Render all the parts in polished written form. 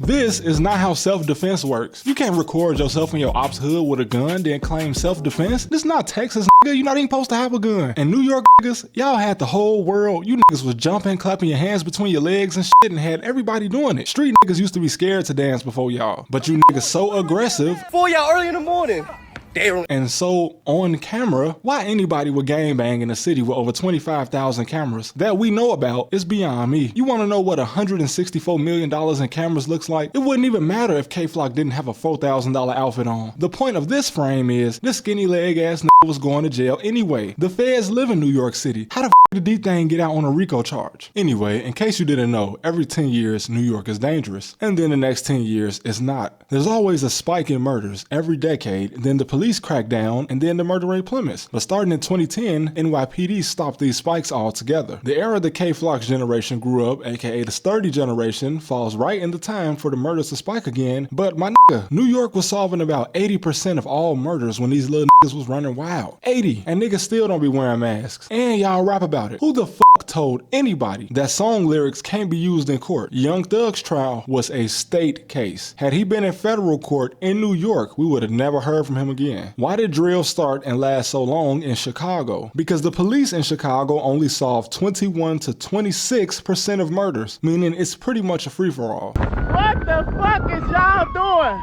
This is not how self-defense works. You can't record yourself in your ops hood with a gun, then claim self-defense. This is not Texas, nigga. You're not even supposed to have a gun. And New York niggas, y'all had the whole world. You niggas was jumping, clapping your hands between your legs and shit, and had everybody doing it. Street niggas used to be scared to dance before y'all. But you niggas so aggressive. For y'all early in the morning. Damn. And so on camera, why anybody would gangbang in a city with over 25,000 cameras that we know about is beyond me. You want to know what $164 million in cameras looks like? It wouldn't even matter if K-Flock didn't have a $4,000 outfit on. The point of this frame is this skinny leg ass nigga was going to jail anyway. The feds live in New York City. How the f did D-Thing get out on a RICO charge? Anyway, in case you didn't know, every 10 years New York is dangerous. And then the next 10 years it's not. There's always a spike in murders every decade, then the police crack down, and then the murder rate plummets. But starting in 2010, NYPD stopped these spikes altogether. The era the K-Flock's generation grew up, aka the sturdy generation, falls right in the time for the murders to spike again. But my nigga, New York was solving about 80% of all murders when these little niggas was running wild. 80! And niggas still don't be wearing masks. And y'all rap about it. Who the fuck told anybody that song lyrics can't be used in court? Young Thug's trial was a state case. Had he been in federal court in New York, we would have never heard from him again. Why did drill start and last so long in Chicago? Because the police in Chicago only solve 21 to 26% of murders, meaning it's pretty much a free-for-all. What the fuck is y'all doing?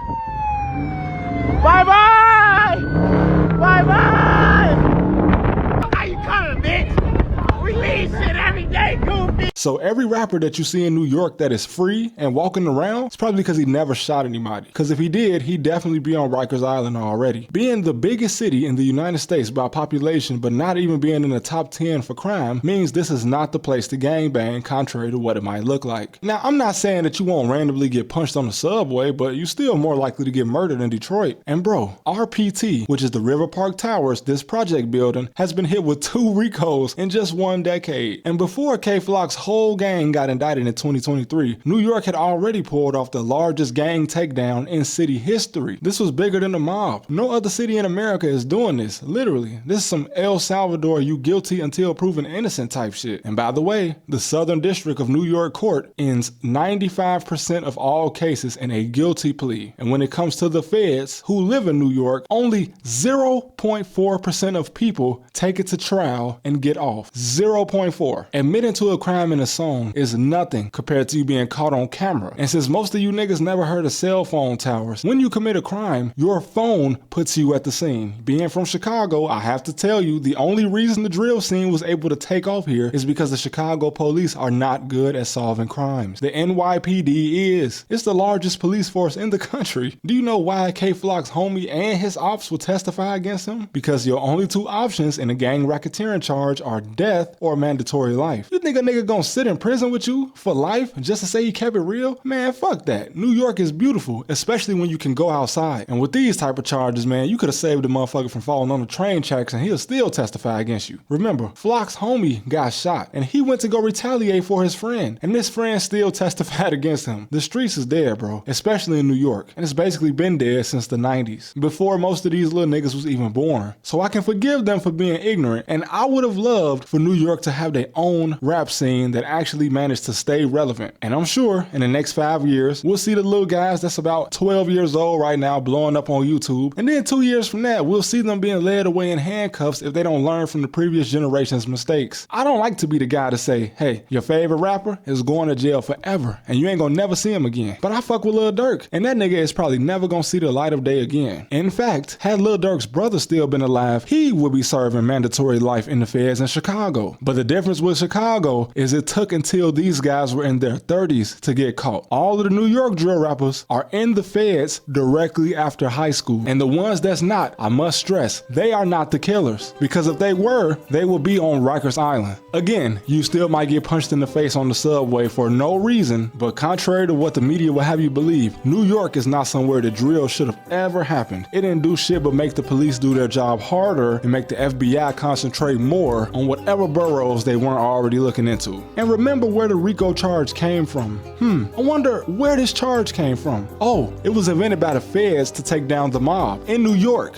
Bye-bye! Bye-bye! How you coming, bitch? We leave shit every day, goofy! So every rapper that you see in New York that is free and walking around, it's probably because he never shot anybody. Because if he did, he'd definitely be on Rikers Island already. Being the biggest city in the United States by population, but not even being in the top 10 for crime, means this is not the place to gangbang, contrary to what it might look like. Now, I'm not saying that you won't randomly get punched on the subway, but you're still more likely to get murdered in Detroit. And bro, RPT, which is the River Park Towers, this project building, has been hit with 2 RICOs in just 1 decade. And before K-Flock's whole gang got indicted in 2023, New York had already pulled off the largest gang takedown in city history. This was bigger than the mob. No other city in America is doing this, literally. This is some El Salvador you guilty until proven innocent type shit. And by the way, the Southern District of New York Court ends 95% of all cases in a guilty plea. And when it comes to the feds who live in New York, only 0.4% of people take it to trial and get off. 0.4. Admitting to a crime in a song is nothing compared to you being caught on camera. And since most of you niggas never heard of cell phone towers, when you commit a crime, your phone puts you at the scene. Being from Chicago, I have to tell you, the only reason the drill scene was able to take off here is because the Chicago police are not good at solving crimes. The NYPD is. It's the largest police force in the country. Do you know why K-Flock's homie and his ops will testify against him? Because your only 2 options in a gang racketeering charge are death or mandatory life. You think a nigga gonna sit in prison with you for life just to say he kept it real? Man, fuck that. New York is beautiful, especially when you can go outside. And with these type of charges, man, you could have saved the motherfucker from falling on the train tracks and he'll still testify against you. Remember, Flock's homie got shot and he went to go retaliate for his friend, and this friend still testified against him. The streets is there, bro, especially in New York, and it's basically been there since the 90s, before most of these little niggas was even born. So I can forgive them for being ignorant, and I would have loved for New York to have their own rap scene that actually managed to stay relevant. And I'm sure in the next 5 years, we'll see the little guys that's about 12 years old right now blowing up on YouTube. And then 2 years from that, we'll see them being led away in handcuffs if they don't learn from the previous generation's mistakes. I don't like to be the guy to say, hey, your favorite rapper is going to jail forever and you ain't gonna never see him again. But I fuck with Lil Durk, and that nigga is probably never gonna see the light of day again. In fact, had Lil Durk's brother still been alive, he would be serving mandatory life in the feds in Chicago. But the difference with Chicago is it took until these guys were in their 30s to get caught. All of the New York drill rappers are in the feds directly after high school. And the ones that's not, I must stress, they are not the killers. Because if they were, they would be on Rikers Island. Again, you still might get punched in the face on the subway for no reason, but contrary to what the media will have you believe, New York is not somewhere the drill should have ever happened. It didn't do shit but make the police do their job harder and make the FBI concentrate more on whatever boroughs they weren't already looking into. And remember where the RICO charge came from. I wonder where this charge came from. Oh, it was invented by the feds to take down the mob in New York.